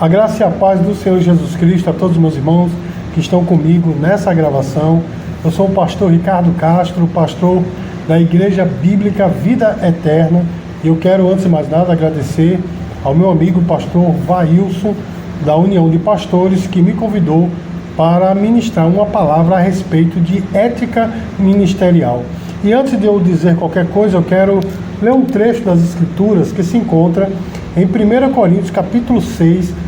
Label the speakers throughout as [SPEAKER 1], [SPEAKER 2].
[SPEAKER 1] A graça e a paz do Senhor Jesus Cristo a todos os meus irmãos que estão comigo nessa gravação. Eu sou o pastor Ricardo Castro, pastor da Igreja Bíblica Vida Eterna, e eu quero, antes de mais nada, agradecer ao meu amigo pastor Vailson, da União de Pastores, que me convidou para ministrar uma palavra a respeito de ética ministerial. E antes de eu dizer qualquer coisa, eu quero ler um trecho das Escrituras que se encontra em 1 Coríntios capítulo 6,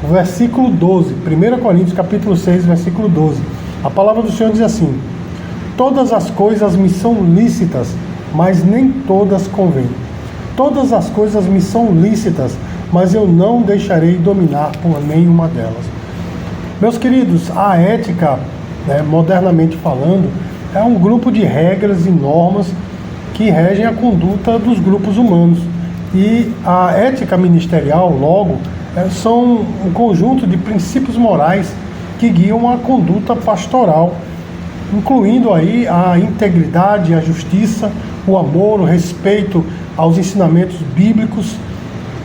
[SPEAKER 1] versículo 12. 1 Coríntios capítulo 6, versículo 12. A palavra do Senhor diz assim: todas as coisas me são lícitas, mas nem todas convêm. Todas as coisas me são lícitas, mas eu não deixarei dominar por nenhuma delas. Meus queridos, a ética, modernamente falando, é um grupo de regras e normas que regem a conduta dos grupos humanos. E a ética ministerial, logo, são um conjunto de princípios morais que guiam a conduta pastoral, incluindo aí a integridade, a justiça, o amor, o respeito aos ensinamentos bíblicos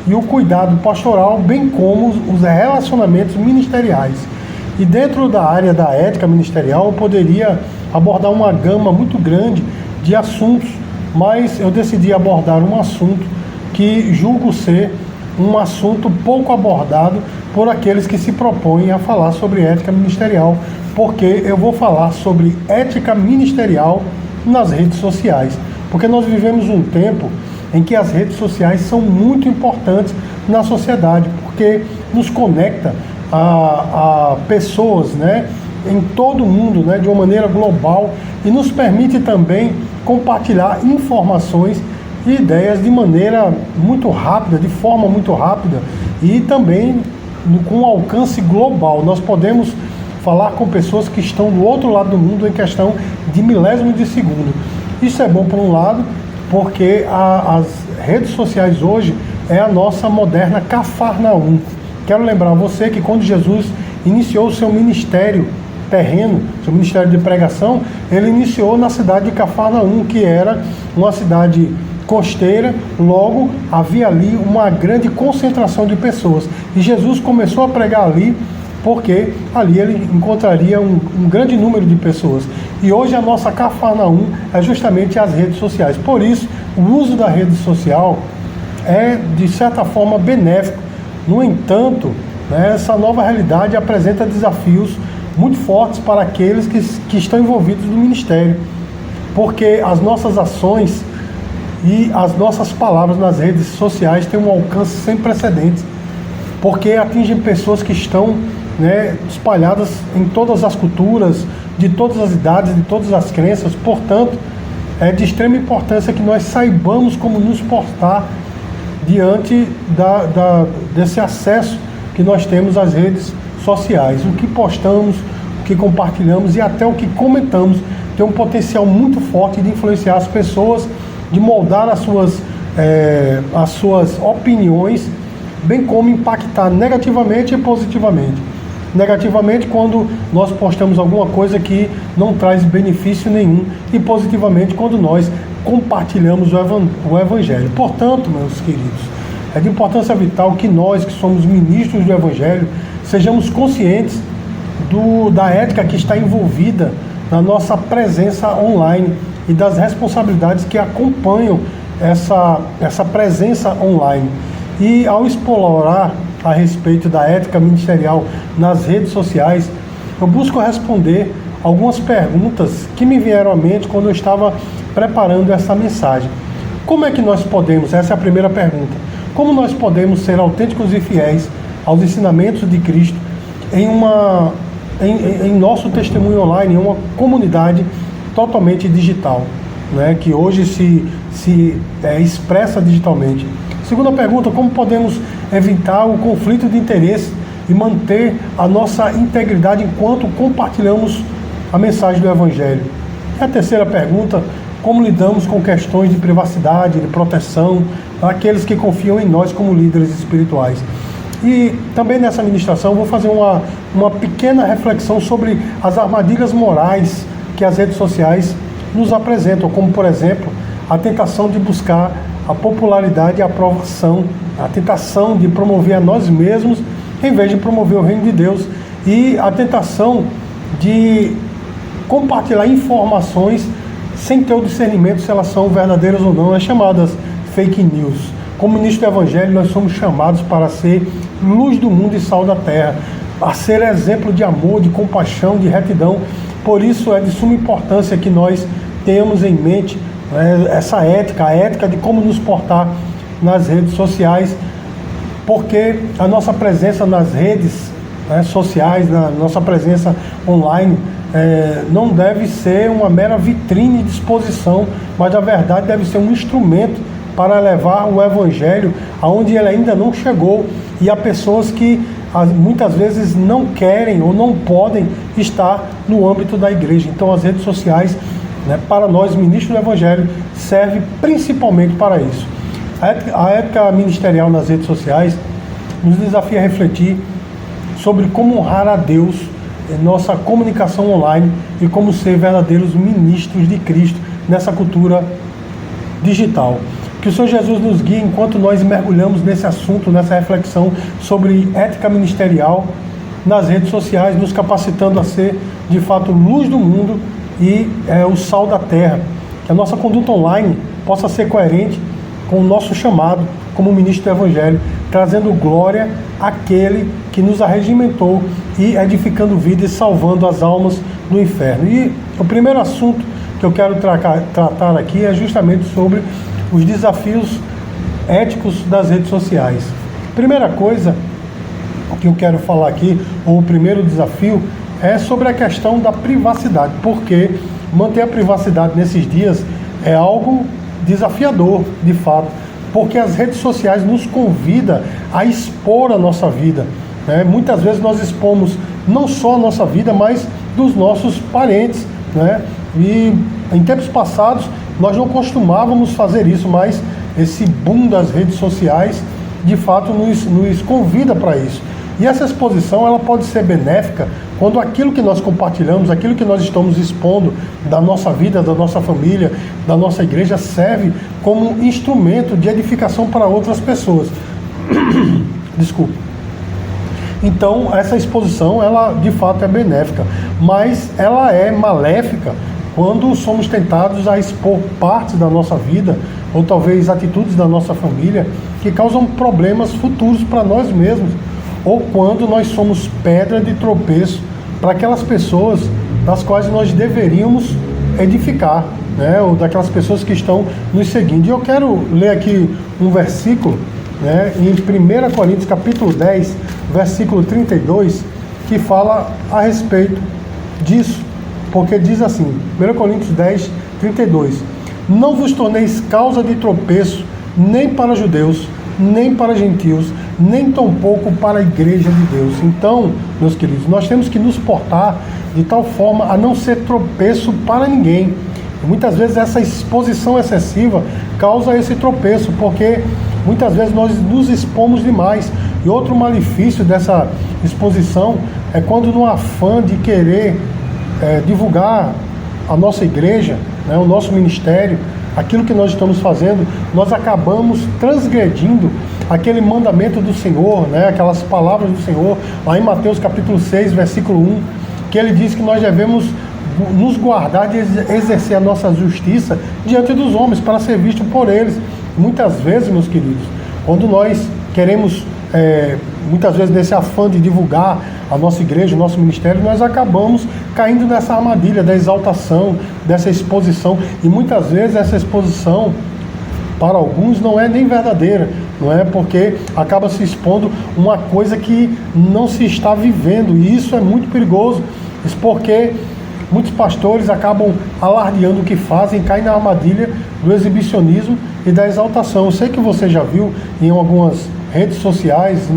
[SPEAKER 1] e o cuidado pastoral, bem como os relacionamentos ministeriais. E dentro da área da ética ministerial eu poderia abordar uma gama muito grande de assuntos, mas eu decidi abordar um assunto que julgo ser um assunto pouco abordado por aqueles que se propõem a falar sobre ética ministerial, porque eu vou falar sobre ética ministerial nas redes sociais, porque nós vivemos um tempo em que as redes sociais são muito importantes na sociedade, porque nos conecta a pessoas, em todo o mundo, de uma maneira global, e nos permite também compartilhar informações e ideias de maneira muito rápida, de forma muito rápida, e também com um alcance global. Nós podemos falar com pessoas que estão do outro lado do mundo em questão de milésimo de segundo. Isso é bom por um lado, porque as redes sociais hoje é a nossa moderna Cafarnaum. Quero lembrar a você que quando Jesus iniciou o seu ministério terreno, seu ministério de pregação, ele iniciou na cidade de Cafarnaum, que era uma cidade costeira, logo havia ali uma grande concentração de pessoas. E Jesus começou a pregar ali porque ali ele encontraria um grande número de pessoas. E hoje a nossa Cafarnaum é justamente as redes sociais. Por isso, o uso da rede social é, de certa forma, benéfico. No entanto, essa nova realidade apresenta desafios muito fortes para aqueles que estão envolvidos no ministério, porque as nossas ações e as nossas palavras nas redes sociais têm um alcance sem precedentes, porque atingem pessoas que estão espalhadas em todas as culturas, de todas as idades, de todas as crenças. Portanto, é de extrema importância que nós saibamos como nos portar diante desse acesso que nós temos às redes sociais. O que postamos, o que compartilhamos e até o que comentamos tem um potencial muito forte de influenciar as pessoas, de moldar as suas opiniões, bem como impactar negativamente e positivamente. Negativamente quando nós postamos alguma coisa que não traz benefício nenhum, e positivamente quando nós compartilhamos o Evangelho. Portanto, meus queridos, é de importância vital que nós, que somos ministros do Evangelho, sejamos conscientes da ética que está envolvida na nossa presença online e das responsabilidades que acompanham essa presença online. E ao explorar a respeito da ética ministerial nas redes sociais, eu busco responder algumas perguntas que me vieram à mente quando eu estava preparando essa mensagem. Como é que nós podemos, essa é a primeira pergunta, como nós podemos ser autênticos e fiéis aos ensinamentos de Cristo em nosso testemunho online, em uma comunidade totalmente digital, que hoje se expressa digitalmente? Segunda pergunta, como podemos evitar o conflito de interesse e manter a nossa integridade enquanto compartilhamos a mensagem do Evangelho? E a terceira pergunta, como lidamos com questões de privacidade, de proteção, aqueles que confiam em nós como líderes espirituais? E também nessa ministração eu vou fazer uma pequena reflexão sobre as armadilhas morais que as redes sociais nos apresentam, como, por exemplo, a tentação de buscar a popularidade e a aprovação, a tentação de promover a nós mesmos em vez de promover o reino de Deus. E a tentação de compartilhar informações sem ter o discernimento se elas são verdadeiras ou não, é chamadas fake news. Como ministro do Evangelho, nós somos chamados para ser luz do mundo e sal da terra, a ser exemplo de amor, de compaixão, de retidão. Por isso é de suma importância que nós tenhamos em mente essa ética, a ética de como nos portar nas redes sociais, porque a nossa presença nas redes sociais, na nossa presença online, não deve ser uma mera vitrine de exposição, mas na verdade deve ser um instrumento para levar o Evangelho aonde ele ainda não chegou, e há pessoas que muitas vezes não querem ou não podem estar no âmbito da igreja. Então as redes sociais, para nós ministros do Evangelho, serve principalmente para isso. A ética ministerial nas redes sociais nos desafia a refletir sobre como honrar a Deus em nossa comunicação online e como ser verdadeiros ministros de Cristo nessa cultura digital. Que o Senhor Jesus nos guie enquanto nós mergulhamos nesse assunto, nessa reflexão sobre ética ministerial nas redes sociais, nos capacitando a ser, de fato, luz do mundo e o sal da terra. Que a nossa conduta online possa ser coerente com o nosso chamado como ministro do Evangelho, trazendo glória àquele que nos arregimentou e edificando vida e salvando as almas do inferno. E o primeiro assunto que eu quero tratar aqui é justamente sobre os desafios éticos das redes sociais. Primeira coisa que eu quero falar aqui, ou o primeiro desafio, é sobre a questão da privacidade, porque manter a privacidade nesses dias é algo desafiador, de fato, porque as redes sociais nos convidam a expor a nossa vida. Muitas vezes nós expomos não só a nossa vida, mas dos nossos parentes. E em tempos passados nós não costumávamos fazer isso, mas esse boom das redes sociais de fato nos convida para isso. E essa exposição ela pode ser benéfica quando aquilo que nós compartilhamos, aquilo que nós estamos expondo da nossa vida, da nossa família, da nossa igreja, serve como instrumento de edificação para outras pessoas. Desculpa. Então, essa exposição, ela de fato é benéfica, mas ela é maléfica quando somos tentados a expor partes da nossa vida, ou talvez atitudes da nossa família, que causam problemas futuros para nós mesmos, ou quando nós somos pedra de tropeço para aquelas pessoas das quais nós deveríamos edificar, ou daquelas pessoas que estão nos seguindo. E eu quero ler aqui um versículo, em 1 Coríntios capítulo 10, versículo 32, que fala a respeito disso, porque diz assim, 1 Coríntios 10, 32, não vos torneis causa de tropeço, nem para judeus, nem para gentios, nem tampouco para a igreja de Deus. Então, meus queridos, nós temos que nos portar de tal forma a não ser tropeço para ninguém. E muitas vezes essa exposição excessiva causa esse tropeço, porque muitas vezes nós nos expomos demais. E outro malefício dessa exposição é quando, no afã de querer divulgar a nossa igreja, o nosso ministério, aquilo que nós estamos fazendo, nós acabamos transgredindo aquele mandamento do Senhor, aquelas palavras do Senhor, lá em Mateus capítulo 6, versículo 1, que ele diz que nós devemos nos guardar de exercer a nossa justiça diante dos homens, para ser visto por eles. Muitas vezes, meus queridos, quando nós queremos, muitas vezes nesse afã de divulgar a nossa igreja, o nosso ministério, nós acabamos caindo nessa armadilha da exaltação, dessa exposição, e muitas vezes essa exposição, para alguns, não é nem verdadeira, porque acaba se expondo uma coisa que não se está vivendo, e isso é muito perigoso, isso porque muitos pastores acabam alardeando o que fazem, caem na armadilha do exibicionismo e da exaltação. Eu sei que você já viu em algumas redes sociais,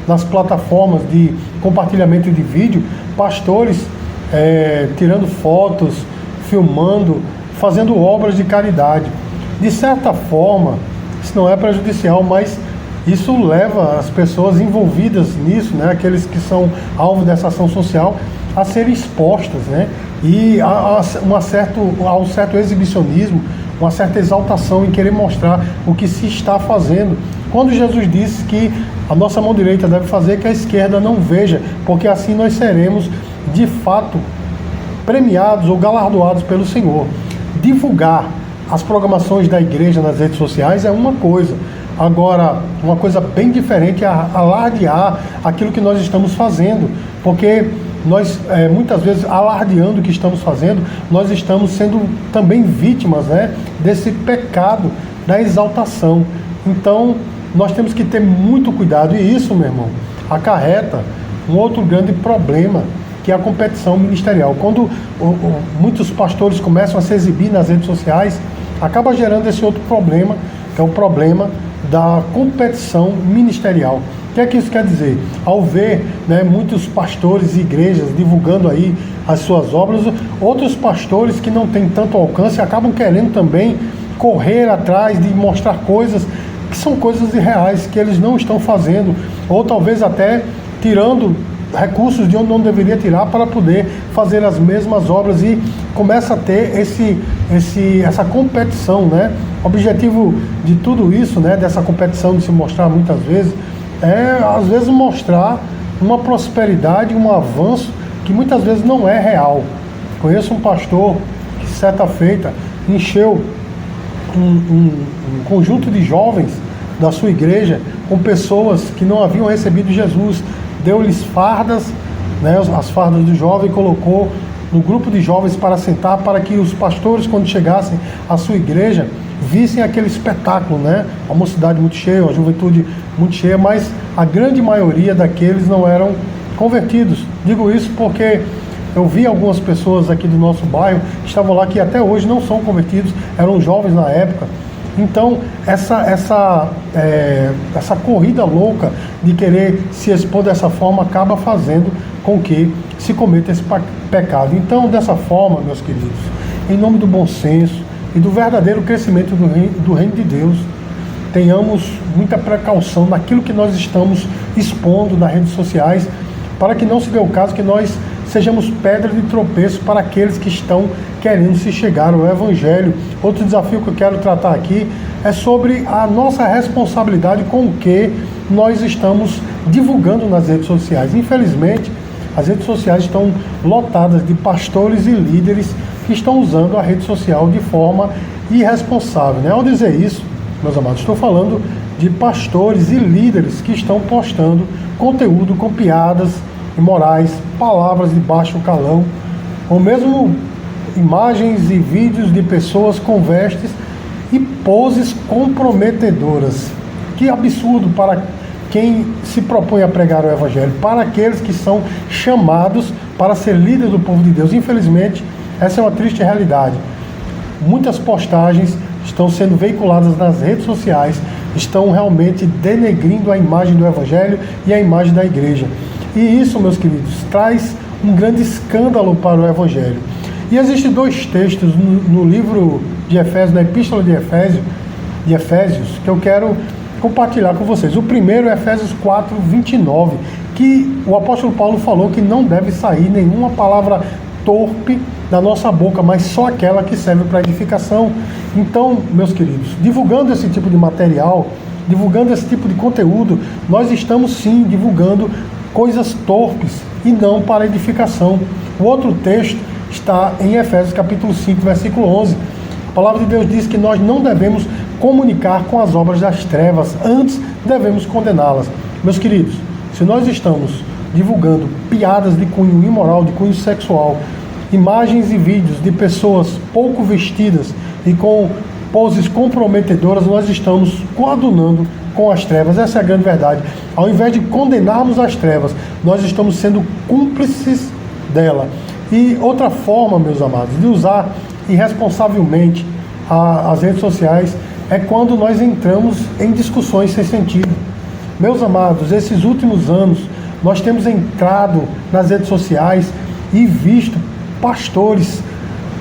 [SPEAKER 1] nas plataformas de compartilhamento de vídeo, pastores tirando fotos, filmando, fazendo obras de caridade. De certa forma, isso não é prejudicial, mas isso leva as pessoas envolvidas nisso, aqueles que são alvo dessa ação social, a serem expostas, e há um certo exibicionismo, uma certa exaltação em querer mostrar o que se está fazendo. quando Jesus disse que a nossa mão direita deve fazer que a esquerda não veja, porque assim nós seremos de fato premiados ou galardoados pelo Senhor. Divulgar as programações da igreja nas redes sociais é uma coisa. Agora, uma coisa bem diferente é alardear aquilo que nós estamos fazendo, porque nós, muitas vezes, alardeando o que estamos fazendo, nós estamos sendo também vítimas, né, desse pecado da exaltação. Então, nós temos que ter muito cuidado, e isso, meu irmão, acarreta um outro grande problema, que é a competição ministerial. Quando muitos pastores começam a se exibir nas redes sociais, acaba gerando esse outro problema, que é o problema da competição ministerial. O que é que isso quer dizer? Ao ver, né, muitos pastores e igrejas divulgando aí as suas obras, outros pastores que não têm tanto alcance acabam querendo também correr atrás de mostrar coisas que são coisas irreais, que eles não estão fazendo, ou talvez até tirando recursos de onde não deveria tirar para poder fazer as mesmas obras, e começa a ter essa competição, né? O objetivo de tudo isso, né, dessa competição de se mostrar muitas vezes, é às vezes mostrar uma prosperidade, um avanço que muitas vezes não é real. Conheço um pastor que certa feita encheu um conjunto de jovens da sua igreja com pessoas que não haviam recebido Jesus, deu-lhes fardas, né, as fardas do jovem, colocou no grupo de jovens para sentar, para que os pastores, quando chegassem à sua igreja, vissem aquele espetáculo, né? A mocidade muito cheia, a juventude muito cheia, mas a grande maioria daqueles não eram convertidos. Digo isso porque eu vi algumas pessoas aqui do nosso bairro que estavam lá, que até hoje não são convertidos, eram jovens na época. Então, essa corrida louca de querer se expor dessa forma acaba fazendo com que se cometa esse pecado. Então, dessa forma, meus queridos, em nome do bom senso e do verdadeiro crescimento do reino de Deus, tenhamos muita precaução naquilo que nós estamos expondo nas redes sociais, para que não se dê o caso que nós sejamos pedra de tropeço para aqueles que estão querendo se chegar ao Evangelho. Outro desafio que eu quero tratar aqui é sobre a nossa responsabilidade com o que nós estamos divulgando nas redes sociais. Infelizmente, as redes sociais estão lotadas de pastores e líderes que estão usando a rede social de forma irresponsável, né? Ao dizer isso, meus amados, estou falando de pastores e líderes que estão postando conteúdo com piadas imorais, palavras de baixo calão, ou mesmo imagens e vídeos de pessoas com vestes e poses comprometedoras. Que absurdo para quem se propõe a pregar o Evangelho, para aqueles que são chamados para ser líderes do povo de Deus. Infelizmente, essa é uma triste realidade. Muitas postagens estão sendo veiculadas nas redes sociais, estão realmente denegrindo a imagem do Evangelho e a imagem da igreja. E isso, meus queridos, traz um grande escândalo para o Evangelho. E existem dois textos no livro de Efésios, na Epístola de Efésios, que eu quero compartilhar com vocês. O primeiro é Efésios 4, 29, que o apóstolo Paulo falou que não deve sair nenhuma palavra torpe da nossa boca, mas só aquela que serve para edificação. Então, meus queridos, divulgando esse tipo de material, divulgando esse tipo de conteúdo, nós estamos sim divulgando coisas torpes e não para edificação. O outro texto está em Efésios capítulo 5, versículo 11. A palavra de Deus diz que nós não devemos comunicar com as obras das trevas, antes devemos condená-las. Meus queridos, se nós estamos divulgando piadas de cunho imoral, de cunho sexual, imagens e vídeos de pessoas pouco vestidas e com poses comprometedoras, nós estamos coadunando com as trevas. Essa é a grande verdade. Ao invés de condenarmos as trevas, nós estamos sendo cúmplices dela. E outra forma, meus amados, de usar irresponsavelmente as redes sociais é quando nós entramos em discussões sem sentido. Meus amados, esses últimos anos nós temos entrado nas redes sociais e visto pastores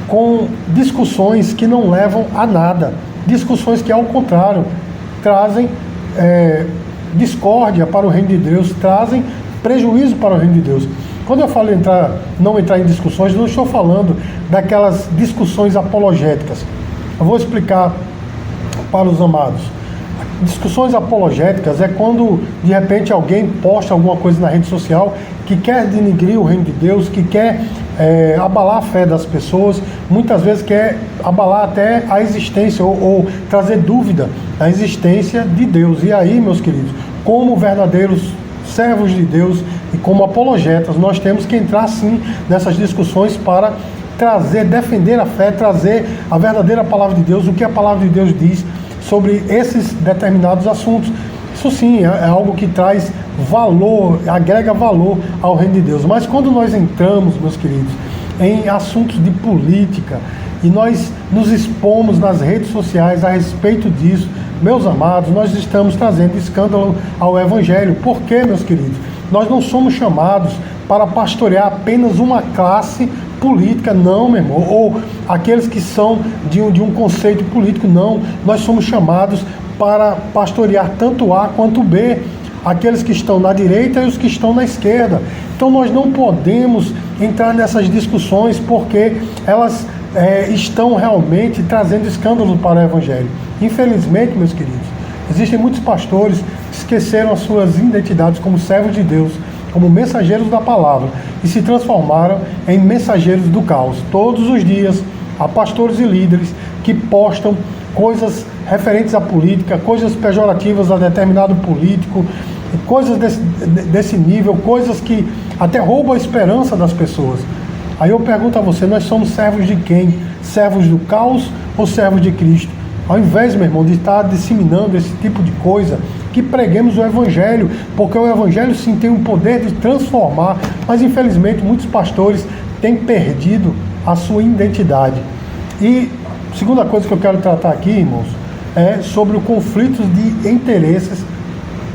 [SPEAKER 1] com discussões que não levam a nada, discussões que, ao contrário, trazem discórdia para o reino de Deus, trazem prejuízo para o reino de Deus. Quando eu falo não entrar em discussões, não estou falando daquelas discussões apologéticas. Eu vou explicar para os amados. Discussões apologéticas é quando de repente alguém posta alguma coisa na rede social que quer denigrir o reino de Deus, que quer abalar a fé das pessoas, muitas vezes quer abalar até a existência ou trazer dúvida da existência de Deus. E aí, meus queridos, como verdadeiros servos de Deus e como apologetas, nós temos que entrar sim nessas discussões para trazer, defender a fé, trazer a verdadeira palavra de Deus, o que a palavra de Deus diz sobre esses determinados assuntos. Isso sim é algo que traz valor, agrega valor ao reino de Deus. Mas quando nós entramos, meus queridos, em assuntos de política e nós nos expomos nas redes sociais a respeito disso, meus amados, nós estamos trazendo escândalo ao Evangelho. Por quê, meus queridos? Nós não somos chamados para pastorear apenas uma classe política, não, meu irmão, ou aqueles que são de um conceito político, não. Nós somos chamados para pastorear tanto A quanto B, aqueles que estão na direita e os que estão na esquerda. Então nós não podemos entrar nessas discussões porque elas estão realmente trazendo escândalo para o Evangelho. Infelizmente, meus queridos, existem muitos pastores que esqueceram as suas identidades como servos de Deus, como mensageiros da palavra, e se transformaram em mensageiros do caos. Todos os dias há pastores e líderes que postam coisas referentes à política, coisas pejorativas a determinado político, coisas desse nível, coisas que até roubam a esperança das pessoas. Aí eu pergunto a você, nós somos servos de quem? Servos do caos ou servos de Cristo? Ao invés, meu irmão, de estar disseminando esse tipo de coisa, que preguemos o Evangelho, porque o Evangelho sim tem o poder de transformar, mas infelizmente muitos pastores têm perdido a sua identidade. E segunda coisa que eu quero tratar aqui, irmãos, é sobre o conflito de interesses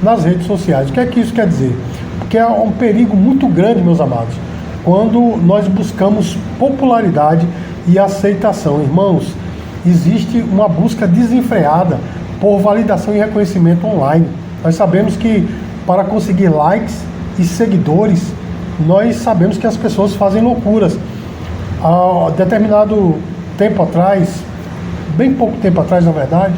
[SPEAKER 1] nas redes sociais. O que é que isso quer dizer? Porque é um perigo muito grande, meus amados, quando nós buscamos popularidade e aceitação. Irmãos, existe uma busca desenfreada por validação e reconhecimento online. Nós sabemos que para conseguir likes e seguidores, nós sabemos que as pessoas fazem loucuras. Há determinado tempo atrás, bem pouco tempo atrás na verdade,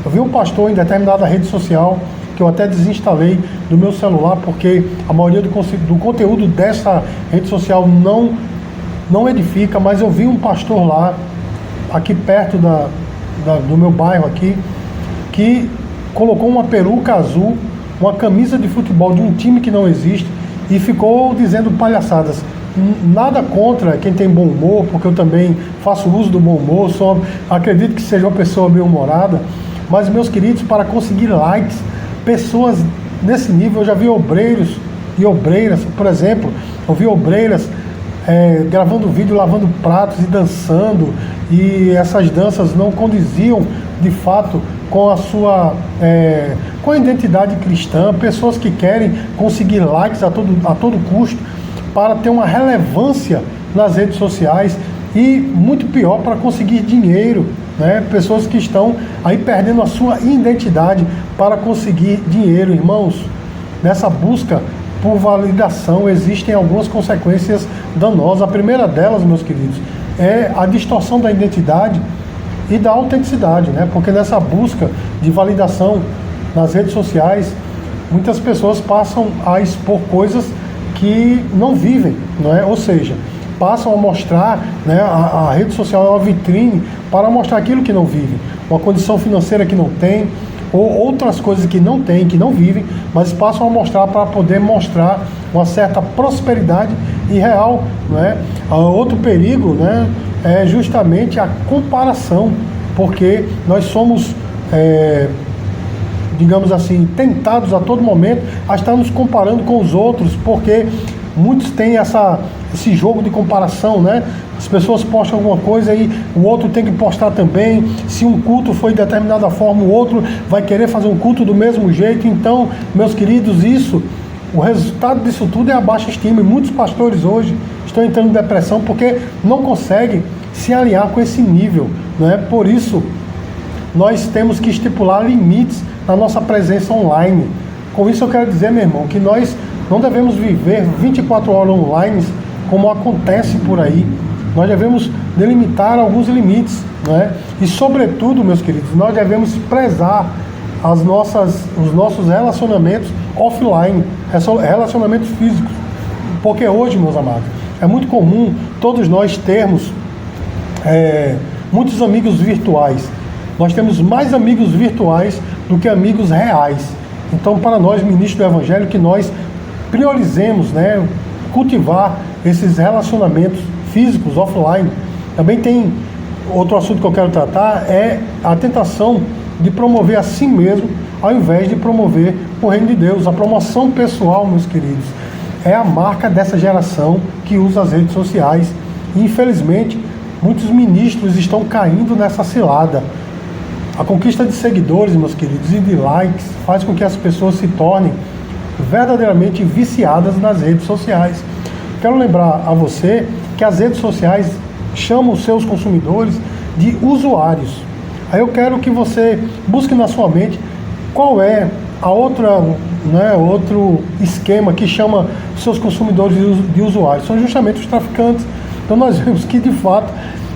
[SPEAKER 1] eu vi um pastor em determinada rede social, que eu até desinstalei do meu celular, porque a maioria do conteúdo dessa rede social não edifica, mas eu vi um pastor lá, aqui perto do meu bairro aqui, que colocou uma peruca azul, uma camisa de futebol de um time que não existe e ficou dizendo palhaçadas. Nada contra quem tem bom humor, porque eu também faço uso do bom humor, acredito que seja uma pessoa bem-humorada, mas, meus queridos, para conseguir likes, pessoas nesse nível, eu já vi obreiros e obreiras, por exemplo, eu vi obreiras gravando vídeo, lavando pratos e dançando, e essas danças não condiziam de fato com a sua com a identidade cristã. Pessoas que querem conseguir likes a todo custo para ter uma relevância nas redes sociais e, muito pior, para conseguir dinheiro, né? Pessoas que estão aí perdendo a sua identidade para conseguir dinheiro. Irmãos, nessa busca por validação existem algumas consequências danosas. A primeira delas, meus queridos, é a distorção da identidade e da autenticidade, né? Porque nessa busca de validação nas redes sociais, muitas pessoas passam a expor coisas que não vivem, não é? Ou seja, passam a mostrar, né, a rede social é uma vitrine para mostrar aquilo que não vivem, uma condição financeira que não tem, ou outras coisas que não têm, que não vivem, mas passam a mostrar para poder mostrar uma certa prosperidade irreal, né? Outro perigo, né, é justamente a comparação, porque nós somos, digamos assim, tentados a todo momento a estar nos comparando com os outros, porque muitos têm esse jogo de comparação, né? As pessoas postam alguma coisa e o outro tem que postar também. Se um culto foi de determinada forma, o outro vai querer fazer um culto do mesmo jeito. Então, meus queridos, o resultado disso tudo é a baixa estima. E muitos pastores hoje estão entrando em depressão porque não conseguem se alinhar com esse nível, né? Por isso, nós temos que estipular limites na nossa presença online. Com isso eu quero dizer, meu irmão, que nós não devemos viver 24 horas online como acontece por aí. Nós devemos delimitar alguns limites, não é? E sobretudo, meus queridos, nós devemos prezar os nossos relacionamentos offline, relacionamentos físicos. Porque hoje, meus amados, é muito comum todos nós termos muitos amigos virtuais. Nós temos mais amigos virtuais do que amigos reais. Então, para nós, ministros do Evangelho, que nós priorizemos, né, cultivar esses relacionamentos físicos, offline. Também tem outro assunto que eu quero tratar, é a tentação de promover a si mesmo, ao invés de promover o reino de Deus. A promoção pessoal, meus queridos, é a marca dessa geração que usa as redes sociais. E, infelizmente, muitos ministros estão caindo nessa cilada. A conquista de seguidores, meus queridos, e de likes faz com que as pessoas se tornem verdadeiramente viciadas nas redes sociais. Quero lembrar a você que as redes sociais chamam os seus consumidores de usuários. Aí eu quero que você busque na sua mente qual é a outro esquema que chama os seus consumidores de usuários. São justamente os traficantes. Então nós vemos que, de fato,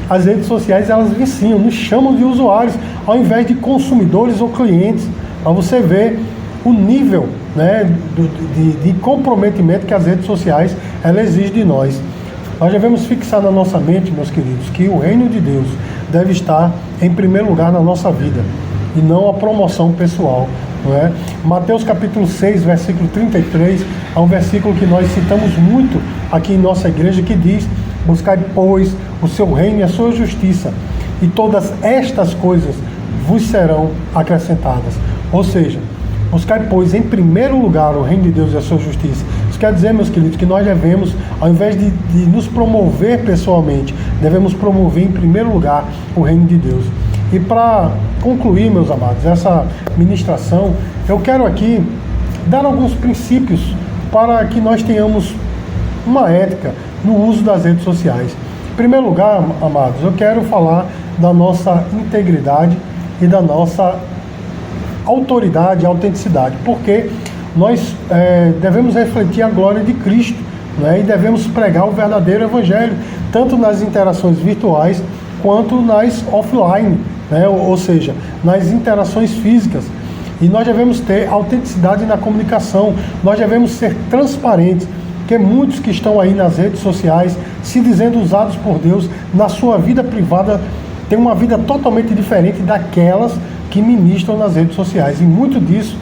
[SPEAKER 1] as redes sociais, elas viciam, nos chamam de usuários, ao invés de consumidores ou clientes. Para você ver o nível, né, de comprometimento que as redes sociais elas exigem de nós. Nós devemos fixar na nossa mente, meus queridos, que o reino de Deus deve estar em primeiro lugar na nossa vida, e não a promoção pessoal. Não é? Mateus capítulo 6, versículo 33, é um versículo que nós citamos muito aqui em nossa igreja, que diz: buscai, pois, o seu reino e a sua justiça, e todas estas coisas vos serão acrescentadas. Ou seja, buscai, pois, em primeiro lugar o reino de Deus e a sua justiça. Isso quer dizer, meus queridos, que nós devemos, ao invés de nos promover pessoalmente, devemos promover em primeiro lugar o reino de Deus. E para concluir, meus amados, essa ministração, eu quero aqui dar alguns princípios para que nós tenhamos uma ética no uso das redes sociais. Em primeiro lugar, amados, eu quero falar da nossa integridade e da nossa autoridade e autenticidade, porque nós devemos refletir a glória de Cristo, né, e devemos pregar o verdadeiro evangelho, tanto nas interações virtuais quanto nas offline, né, ou seja, nas interações físicas. E nós devemos ter autenticidade na comunicação, nós devemos ser transparentes, porque muitos que estão aí nas redes sociais, se dizendo usados por Deus, na sua vida privada, têm uma vida totalmente diferente daquelas que ministram nas redes sociais. E muito disso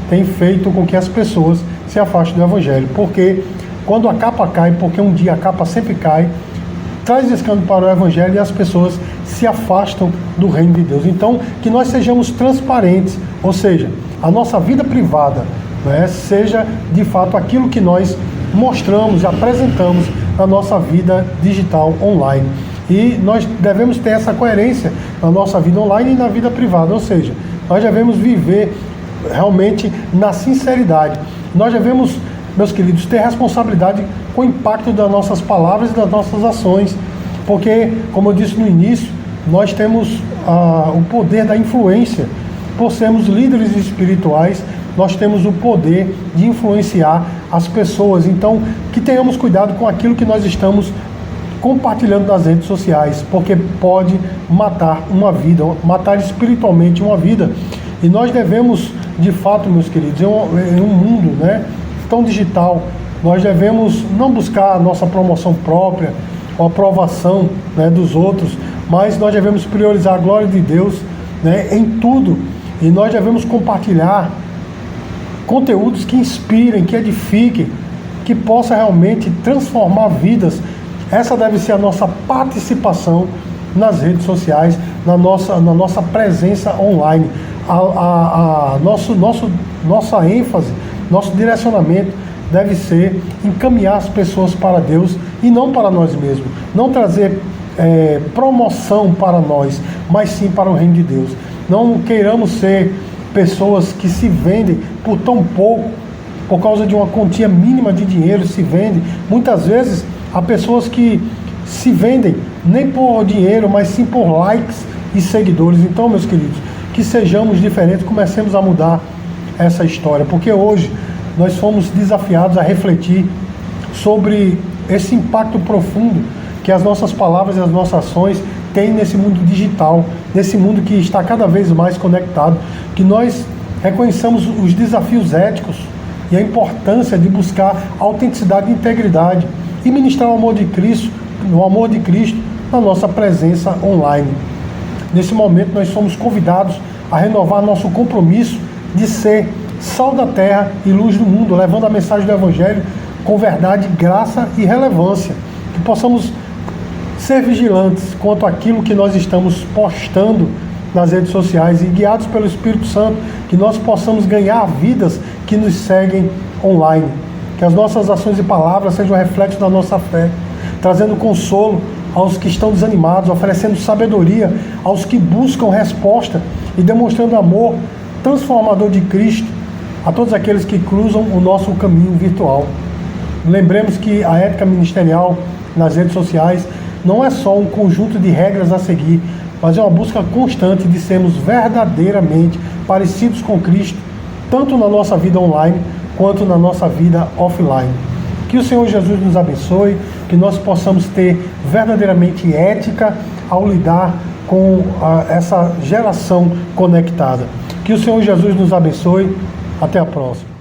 [SPEAKER 1] tem feito com que as pessoas se afastem do Evangelho. Porque quando a capa cai, porque um dia a capa sempre cai, traz escândalo para o Evangelho e as pessoas se afastam do reino de Deus. Então, que nós sejamos transparentes, ou seja, a nossa vida privada, né, seja de fato aquilo que nós mostramos e apresentamos na nossa vida digital online. E nós devemos ter essa coerência na nossa vida online e na vida privada, ou seja, nós devemos viver realmente na sinceridade. Nós devemos, meus queridos, ter responsabilidade com o impacto das nossas palavras e das nossas ações, porque, como eu disse no início, nós temos o poder da influência. Por sermos líderes espirituais, nós temos o poder de influenciar as pessoas. Então, que tenhamos cuidado com aquilo que nós estamos compartilhando nas redes sociais, porque pode matar uma vida, matar espiritualmente uma vida. E nós devemos, de fato, meus queridos, em um mundo, né, tão digital, nós devemos não buscar a nossa promoção própria, ou a aprovação, né, dos outros, mas nós devemos priorizar a glória de Deus, né, em tudo. E nós devemos compartilhar conteúdos que inspirem, que edifiquem, que possa realmente transformar vidas. Essa deve ser a nossa participação nas redes sociais, na nossa presença online. Nossa ênfase, nosso direcionamento deve ser encaminhar as pessoas para Deus e não para nós mesmos. Não trazer promoção para nós, mas sim para o reino de Deus. Não queiramos ser pessoas que se vendem por tão pouco, por causa de uma quantia mínima de dinheiro se vende. Muitas vezes há pessoas que se vendem nem por dinheiro, mas sim por likes e seguidores. Então, meus queridos, que sejamos diferentes, comecemos a mudar essa história, porque hoje nós fomos desafiados a refletir sobre esse impacto profundo que as nossas palavras e as nossas ações têm nesse mundo digital, nesse mundo que está cada vez mais conectado, que nós reconheçamos os desafios éticos e a importância de buscar autenticidade e integridade e ministrar o amor de Cristo na nossa presença online. Nesse momento, nós somos convidados a renovar nosso compromisso de ser sal da terra e luz do mundo, levando a mensagem do Evangelho com verdade, graça e relevância. Que possamos ser vigilantes quanto àquilo que nós estamos postando nas redes sociais e, guiados pelo Espírito Santo, que nós possamos ganhar vidas que nos seguem online. Que as nossas ações e palavras sejam reflexos da nossa fé, trazendo consolo aos que estão desanimados, oferecendo sabedoria aos que buscam resposta e demonstrando amor transformador de Cristo a todos aqueles que cruzam o nosso caminho virtual. Lembremos que a ética ministerial nas redes sociais não é só um conjunto de regras a seguir, mas é uma busca constante de sermos verdadeiramente parecidos com Cristo, tanto na nossa vida online quanto na nossa vida offline. Que o Senhor Jesus nos abençoe, que nós possamos ter verdadeiramente ética ao lidar com essa geração conectada. Que o Senhor Jesus nos abençoe. Até a próxima.